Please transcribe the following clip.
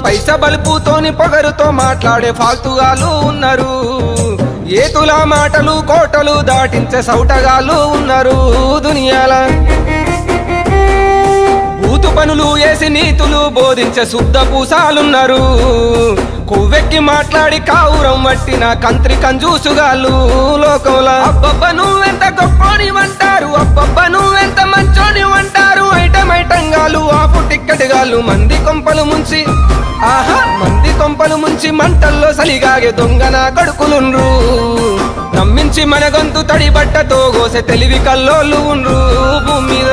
పైస బలుపుతోని పొగరుతో మాట్లాడే ఫాల్తుగాలు ఉన్నారు. ఏతుల మాటలు కోటలు దాటించే సౌటగాళ్ళు ఉన్నారు దునియాల. బూతు పనులు వేసి నీతులు బోధించే శుద్ధ పూసాలున్నారు. కొవ్వెక్కి మాట్లాడి కావురం వట్టిన కంత్రి కంజూసుగాళ్ళు లోకంలో. అబ్బబ్బ నువ్వెంత గొప్పోనివంటారు, అబ్బబ్బ నువ్వెంత మంచోని అంటారు. ఐటంగాలు ఆపు టిక్కెట్గాళ్ళు మంది కొంపలు ముంచి, ఆహా మంది కొంపలు ముంచి మంటల్లో సలిగాగే దొంగన కడుకులుండ్రు. నమ్మించి మన గొంతు తడి బట్టతో గోసె తెలివి కల్లోళ్ళు ఉండ్రు భూమి మీద.